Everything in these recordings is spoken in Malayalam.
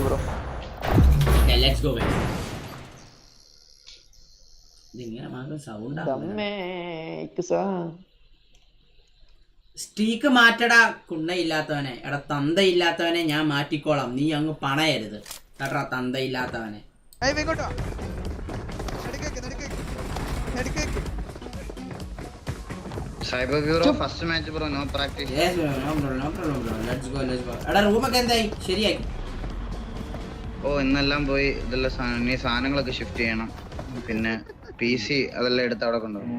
ബ്രോ. Let's go guys. ഇതിങ്ങനെ മാത്രം സൗണ്ട് സ്റ്റീക്ക് മാറ്റടാ കുണ്ണയില്ലാത്തവനെ. എടാ തന്തയില്ലാത്തവനെ ഞാൻ മാറ്റിക്കോളാം, നീ അങ്ങ് പണയരുത് കേട്ടോ തന്തയില്ലാത്തവനെ. Cyber bureau first match bro, no practice. Yes bro, no problem, no problem bro. Let's go. എടാ റൂമൊക്കെ എന്തായി? ശരിയാക്കി? ഓ ഇന്നെല്ലാം പോയി ഇതെല്ലാം നീ സാധനങ്ങളൊക്കെ ഷിഫ്റ്റ് ചെയ്യണം. പിന്നെ PC അതെല്ലാം എടുത്ത് അവിടെ കൊണ്ടുപോകും.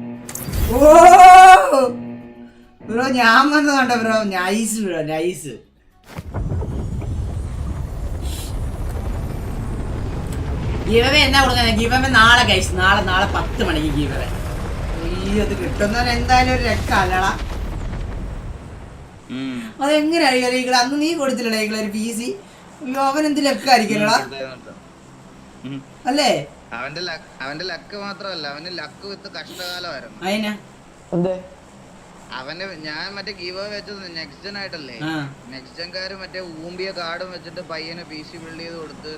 ഓ ബ്രോ ഞാൻ വന്നതുണ്ടോ bro? Nice bro, nice. Giveaway എന്നാ കൊടുക്കുന്നത്? ഗീവവേ നാളെ ഗൈസ്, നാളെ 10 മണിക്ക് ഗീവവേ. അത് കിട്ടുന്നവൻ എന്തായാലും ഒരു രക്കല്ലടാ. അതെങ്ങനെയാ ഈകളെ അന്ന് നീ കൊടുത്തില്ലടാ ഈകളെ ഒരു PC? അവൻ എന്ത് ലക്കായിരിക്കല്ലടാ അല്ലേ? അവന്റെ ലക്ക് മാത്രമല്ല, അവന് ലക്ക് വിത്ത് കഷ്ടകാലമായിരുന്നു. അവന് ഞാൻ മറ്റേ ഗീവ് വെച്ചത് നെക്സ്റ്റ് ജെൻ ആയിട്ടല്ലേ. നെക്സ്റ്റ് ജെൻകാര് മറ്റേ ഊമ്പിയ കാർഡും വെച്ചിട്ട് പയ്യന് PC ബിൽഡ് ചെയ്ത് കൊടുത്ത്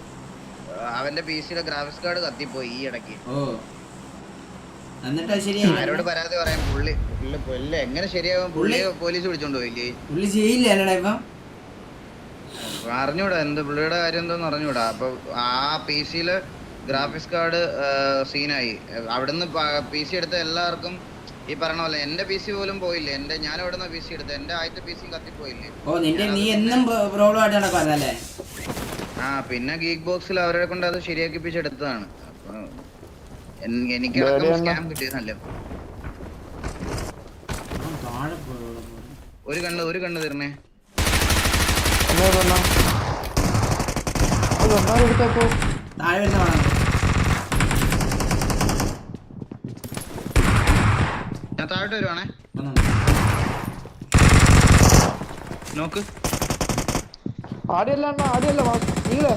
അവന്റെ PCയുടെ ഗ്രാഫിക്സ് കാർഡ് കത്തിപ്പോയി ഈ ഇടയ്ക്ക്. ആരോട് പരാതി പറയാം? പുള്ളി എങ്ങനെ ശരിയാവും? പുള്ളി പോലീസ് വിളിച്ചോണ്ട് പോയില്ലേ? പുള്ളി ചെയ്യില്ലടാ ഇപ്പം. അറിഞ്ഞൂടാ എന്ത് പുള്ളിയുടെ കാര്യം എന്തോന്ന് അറിഞ്ഞൂടാ. അപ്പൊ ആ PCയില് ഗ്രാഫിക്സ് കാർഡ് സീനായി. അവിടുന്ന് PC എടുത്ത എല്ലാവർക്കും ഈ പറഞ്ഞ പോലെ എന്റെ PC പോലും പോയില്ലേ. ഞാൻ എവിടുന്ന PC എടുത്ത എന്റെ ആദ്യത്തെ PC കത്തിപ്പോയില്ലേ. പിന്നെ ഗീക്ക് ബോക്സിൽ അവരെ കൊണ്ട് അത് ശരിയാക്കിപ്പിച്ചെടുത്തതാണ്. അപ്പൊ എനിക്ക് സ്കാം കിട്ടിയതല്ലോ. ഒരു കണ്ണ് തീർന്നേ. ഞാൻ താഴോട്ട് വരുവാണേ. നോക്ക് ആടിയല്ല നീങ്ങളെ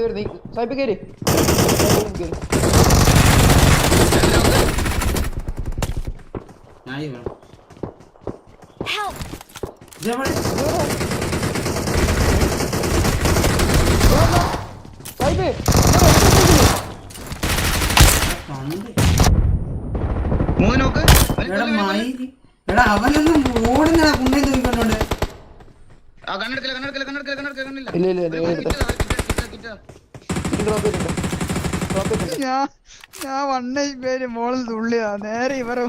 വരുന്നു സായിപ്പ് കേറി. അവനൊന്നും ഓടുന്ന കുണ്ണേ തൂക്കിക്കൊണ്ടോണ്ട്. ഞാൻ വണ്ണ പേര് മോളിൽ തുള്ളിയാ നേരെ ഇവരെ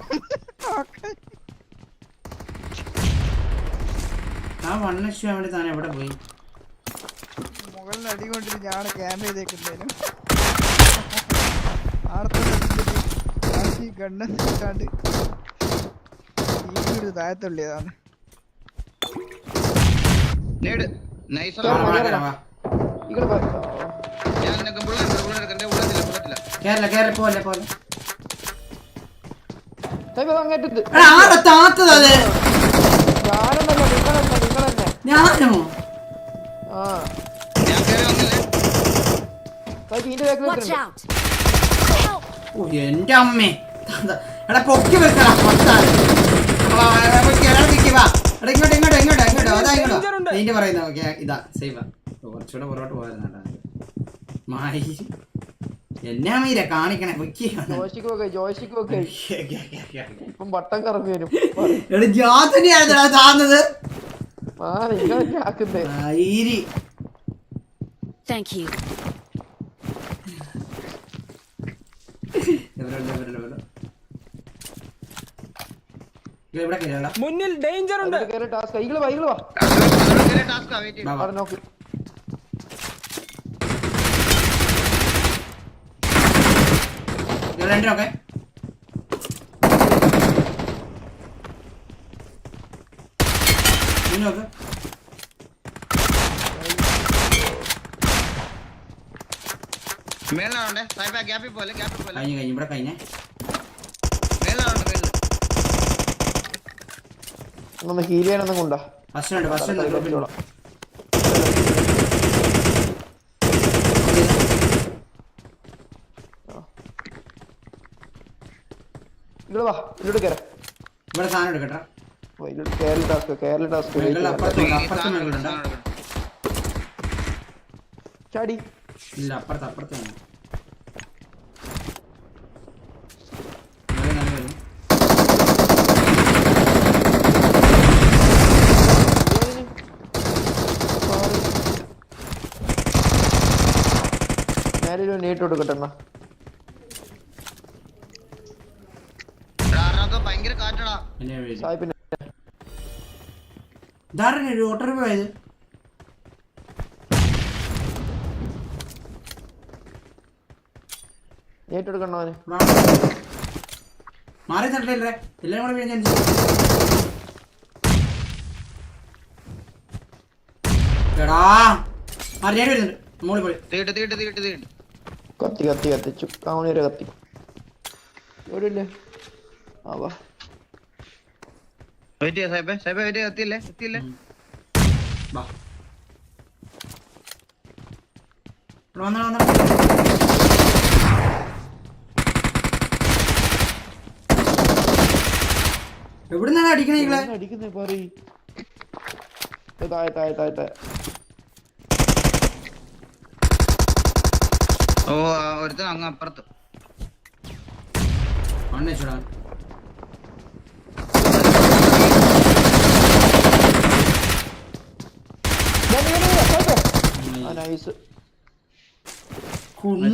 എവിടെ പോയി? മുകളിൽ അടികൊണ്ടിട്ട് ഞാൻ ക്യാമ്പ് ചെയ്തേക്കുന്നതിനും ഗണ്ണാണ്ട് ഈ താഴത്തുള്ളിയതാണ്. ഞാനോ? എന്റെ അമ്മേ എടാ പൊക്കി വെക്കണം. ഇങ്ങോട്ടോ അതാ ഇങ്ങോട്ടോ നീന്റെ പറയുന്ന ഇതാ സേവാ. കുറച്ചുകൂടെ പുറകോട്ട് പോയിരുന്നാ മായി എന്നാ മീര കാണിക്കണേ. ബട്ടൺ കറങ്ങി വരും. താന്നത് മുന്നിൽ ഡേഞ്ചർ ഉണ്ട്. നോക്ക് രണ്ടിനൊക്കെ നോക്ക്. കഴിഞ്ഞു ഇവിടെ കഴിഞ്ഞേ. ഒന്ന് ഹീൽ ചെയ്യാനൊന്നും കൊണ്ടാ. ഫസ്റ്റ് ഇങ്ങോട്ട് വാ ഇങ്ങോട്ട് കയറാം. ഇവിടെ സാധനം എടുക്കട്ടെ. കേരള ടാസ്ക് മേളിൽ അപ്പുറത്ത് ഈ അപ്പുറത്ത് സാധനം മേളിലുണ്ട്. എടുക്കണം. ചാടി. ഇല്ല അപ്പുറത്ത് അപ്പുറത്ത് വേണം. ഞാനൊരു നീട്ട് കൊടുക്കട്ടെ എന്നാ. എടാ, അതിനകത്ത് ഭയങ്കര കാറ്റടാ. എന്നെ വീഴും. സായിപ്പിന്റെ ധാരണ ഒരു ഓട്ടോറിൽ പോയത്. നീട്ട് കൊടുക്കണോ അവന്? മാറി തട്ടില്ലേ എല്ലാം കൂടെ വീഴും. എടാ മാറി വരുന്നുണ്ട്. മോളി പോയി. തീട്ട്. കത്തിച്ചു കാവണി വരെ കത്തി. എവിടെ ഇല്ലേ? ആ വാ. വെയിറ്റ് ചെയ്യാ സാഹിബേ. സാഹിബേ വെയിറ്റ് എത്തിയില്ലേ? വാ. ഇവിടെ വന്നോ. എവിടുന്നാണ് അടിക്കണേ നിങ്ങളെ? അടിക്കുന്നേ പറയ്. താഴെ. ഓ ഒരുത്തൻ അങ്ങ് അപ്പുറത്ത്. മണ്ണേച്ചോടാ. നൈസ്. കുണ്ണ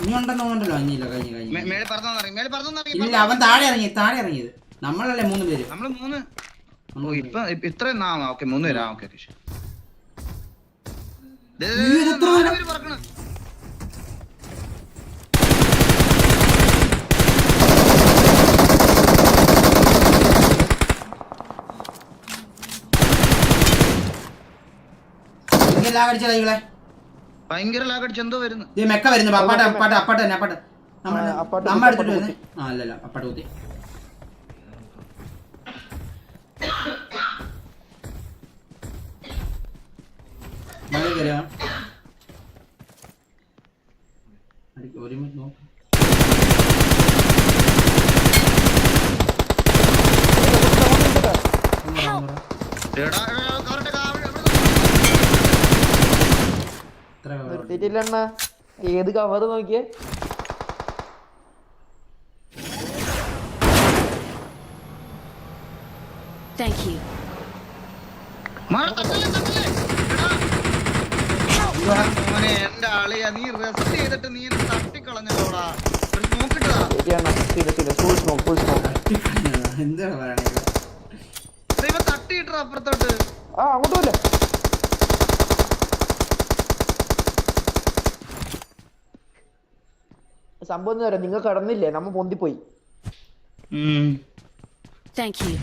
നീ ഉണ്ടെന്ന് തോന്നണ്ടല്ലോ. അഞ്ഞില്ല കഴിഞ്ഞു. മേളിൽ പറന്നോന്നറിയും. ഇല്ല അവൻ താഴെ ഇറങ്ങിയത്. നമ്മളല്ലേ 3 പേര്. നമ്മള് 3. ഓ ഇപ്പൊ ഇത്രയും ഓക്കെ 3 പേരാ. ഓക്കെ പറക്കണം. അടിച്ച കൈകളെ ഭയങ്കര ലാഗടിച്ച് എന്തോ വരുന്നു. മെക്ക വരുന്നു. അപ്പാട്ട് നമ്മ എടുത്തിട്ട് വരുന്നേ. ആ അല്ലല്ല അപ്പാട്ട് കുത്തി. മഴ കയറിയാ ഒരു മിനിറ്റ് നോക്കാം. നിർത്തിയിട്ടില്ല. ഏത് കവർ നോക്കിയേ. Thank you. മോനെ എന്റെ ആളിയാ, നീ റെസ്റ്റ് ചെയ്തിട്ട് നീ എന്നെ തട്ടിക്കളഞ്ഞല്ലോടാ. എന്താ പറയണേ? തട്ടിയിട്ടാ അപ്പുറത്തോട്ട്. അങ്ങോട്ടുമില്ല. സംഭവം എന്ന് പറയാം, നിങ്ങൾ കടന്നില്ലേ, നമ്മ പൊന്തിപ്പോയി. Thank you.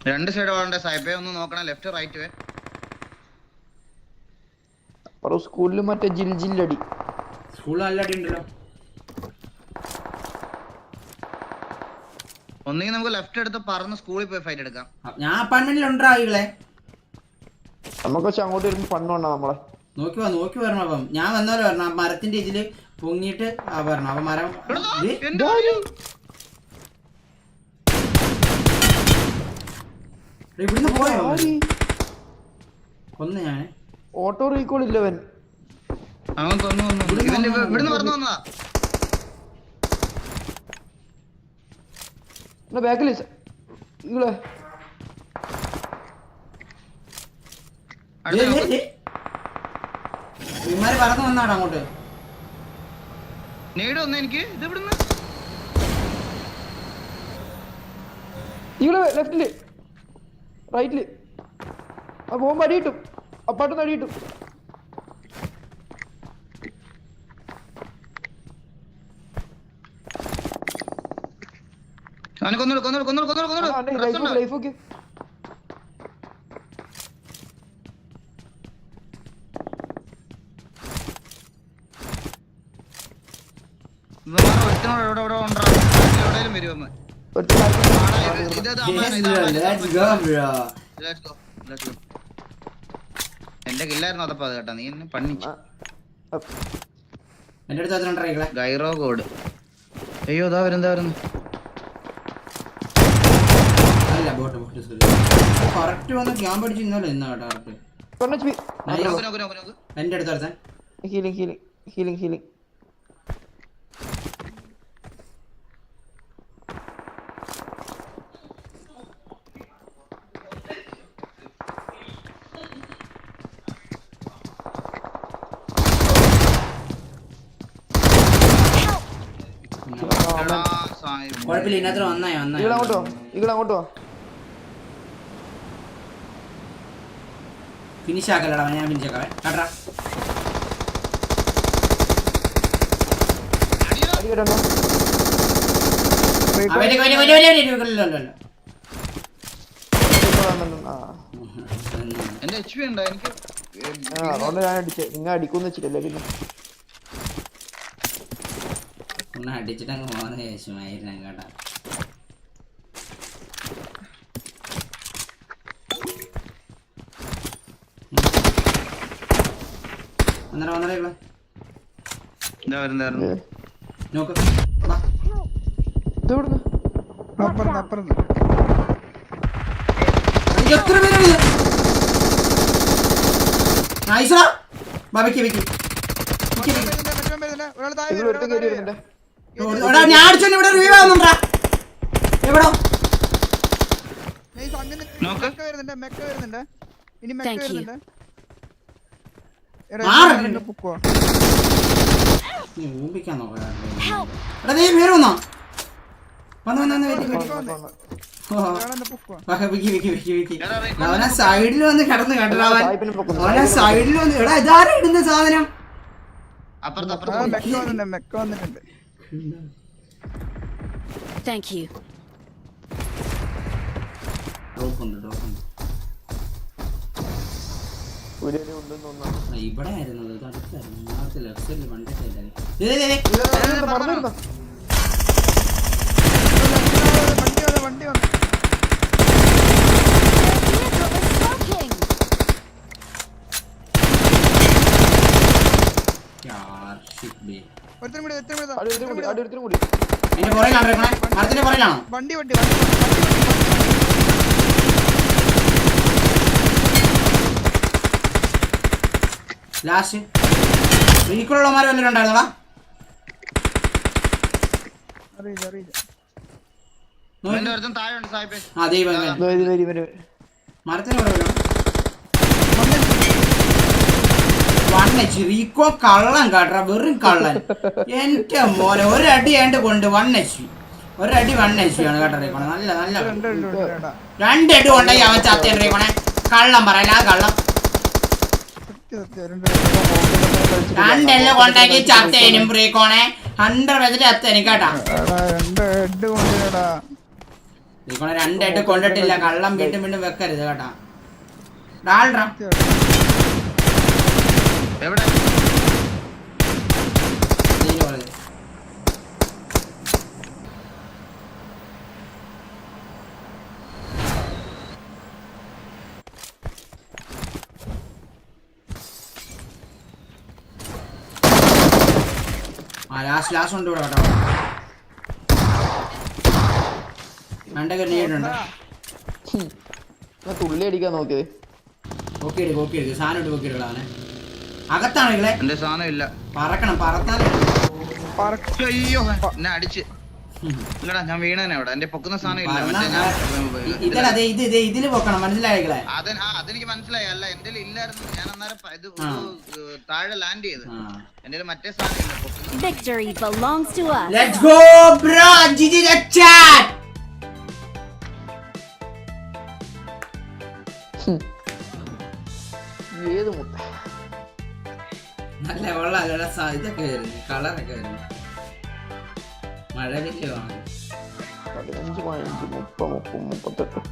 2 സൈഡ് വേണ്ട സാഹിബേ. ഒന്ന് നോക്കണം ലെഫ്റ്റ് റൈറ്റ്. സ്കൂളിൽ മറ്റേ ജില്ലടി. സ്കൂളിൽ നല്ല അടി ഉണ്ടല്ലോ. ഒന്നെങ്കിൽ നമുക്ക് ലെഫ്റ്റ് എടുത്ത് പറന്ന് സ്കൂളിൽ പോയി ഫൈറ്റ് എടുക്കാം. ഞാൻ അപ്പാർട്ട്മെന്റിലുണ്ടായികളെ. നമുക്ക് പക്ഷെ അങ്ങോട്ട് വരുമ്പോ പണ്ണുണ്ടോ നമ്മളെ. നോക്കി വരണം. അപ്പം ഞാൻ വന്നാലും വരണം. മരത്തിന്റെ ഇതില് പൊങ്ങിയിട്ട് വരണം. അപ്പൊ മരം ഇവിടുന്ന് പോയോ? കൊന്നു ഞാൻ. ഓട്ടോ റീകോൾ ഇല്ലവൻ. അവൻ കൊന്നു. ഇവിടുന്ന് പറഞ്ഞു വന്നതാ. ബാക്കിൽ ഇങ്ങളെ ഇമാര് പറന്നു വന്നാടാ അങ്ങോട്ട്. നേട് വന്ന എനിക്ക് ഇത് ഇവിടുന്ന്. ഇങ്ങളെ ലെഫ്റ്റില് റൈറ്റില് ആ പോകുമ്പോ അടി കിട്ടും. അപ്പാട്ടൊന്ന് അടി കിട്ടും. അവനെ കൊന്നോളൂ. Life okay. എവിടെയും വരുമോ? എന്റെ കില്ലായിരുന്നു അതപ്പോ അത് കേട്ടാ. നീ എന്നെ പണിച്ചു. എന്റെ അടുത്ത് എത്ര ഉണ്ടായിക്കളെ ഗൈറോ കോഡ്. അയ്യോ ഇതാ വരുന്നു. അല്ല ബോട്ട് കറക്റ്റ് വന്ന് ക്യാമ്പ് അടിച്ച് ഇന്നലെ ഇന്ന കേട്ടോ കറക്റ്റ്. എന്റെ അടുത്ത് അടുത്ത ഹീലിംഗ് കുഴപ്പമില്ല. ഇതിനകത്ത് വന്നായോ ഇങ്ങോട്ടോ ഫിനിഷ് ആക്കല്ലടാ, ഞാൻ ഫിനിഷ് ആക്കാവേ കേട്ടാ. എന്റെ HP ഉണ്ടോ എനിക്ക്? അതുകൊണ്ട് ഞാൻ അടിച്ചേ. നിങ്ങൾ അടിക്കൂന്ന് വെച്ചിട്ടല്ലേ പിന്നെ ഒന്ന് അടിച്ചിട്ടങ്ങ് പോകുന്ന ശേഷമായിരുന്നു കേട്ടാ. നോക്ക് എത്ര പേരാണ് ഞാൻ അടിച്ചോ ഇവിടെ റിവൈവ് ആവുന്നുണ്ടാ. എവിടോ ഊമ്പിക്കാൻ നോക്കാം. പേര് വന്നോ? അവനെ സൈഡിൽ വന്ന് കിടന്ന് കേട്ടടാ. അവനെ സൈഡിൽ വന്ന് എടാ ഇതാരാ ഇടുന്ന സാധനം? Thank you. ഇവിടെ ആയിരുന്നു ലെഫ്റ്റ് സൈഡിൽ വണ്ടി എന്റെ പുറയിലാണോ മരത്തിന്റെ പുറയിലാണോ? ലാസ്റ്റ് റീക്കുള്ളമാർ വല്ലതും ഉണ്ടായിരുന്നോടാ? മരത്തിന് റീക്കോ കള്ളൻ കാട്ടാ, വെറും കള്ളൻ. എന്റെ മോനെ ഒരടി ആയിട്ട് കൊണ്ട് 1 HP ഒരടി 1 HP ആണ് കേട്ടോ റീക്കോണെ. നല്ല നല്ല 2 അടി കൊണ്ടായി അവൻ ചത്തേൻ റീക്കോണെ. കള്ളം പറയല ആ കള്ളം. 2 എല്ലാം കൊണ്ടാക്കി ചത്തേനും റീക്കോണെ. 100% ചത്തേനും കേട്ടാ റീക്കോണെ. 2 അടി കൊണ്ടിട്ടില്ല. കള്ളം വീണ്ടും വീണ്ടും വെക്കരുത് കേട്ടാ. ഡാൾഡ്രാ എവിടെ? ലാസ്റ്റ് ഉണ്ട് ഇവിടെ കേട്ടോ. 2 നേരിട്ടുണ്ട്. തുള്ളി അടിക്കാൻ നോക്കിയത്. കോപ്പി എടുക്ക് സാധനം ഇട്ട് കോപ്പി എടുക്കണം. അവനെ അകത്താണെങ്കിലേ എന്റെ സാധനം ഇല്ല. പറക്കണം പറത്താൻ. അയ്യോ എന്നെ അടിച്ച് ഇല്ലടാ, ഞാൻ വീണനെ അവിടെ. എന്റെ പൊക്കുന്ന സാധനം ഇല്ല. ഇതില് പൊക്കണം മനസ്സിലായികളെ. അതെനിക്ക് മനസ്സിലായി. അല്ല എന്റെ ഇല്ലായിരുന്നു. ഞാൻ അന്നേരം ഇത് താഴെ ലാൻഡ് ചെയ്ത് എന്റെ മറ്റേ സാധനം ഇല്ല. Victory belongs to us. Let's go bro. GG the chat. ഏത് മുട്ട നല്ല വെള്ളം ഇതൊക്കെ വരുന്നു, കളറൊക്കെ വരുന്നു. മഴ വിഷയമാണ്. 15, 30, 38,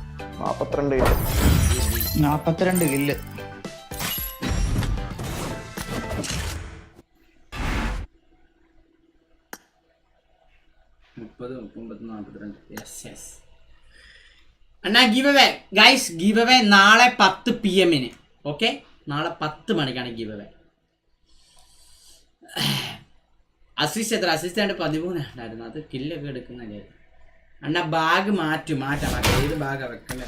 42 കില്ല്. അണ്ണാ give away guys, give away നാളെ 10 PM. ഓക്കെ, നാളെ 10 മണിക്കാണ് ഗീവ് അവേ. അസിസ്റ്റ് എത്ര അസിസ്റ്റ് 13 ഉണ്ടായിരുന്നു. അത് കില്ലൊക്കെ എടുക്കുന്നല്ലേ. അണ്ണാ ബാഗ് മാറ്റാം ഏത് ബാഗാ വെക്കണ്ടേ?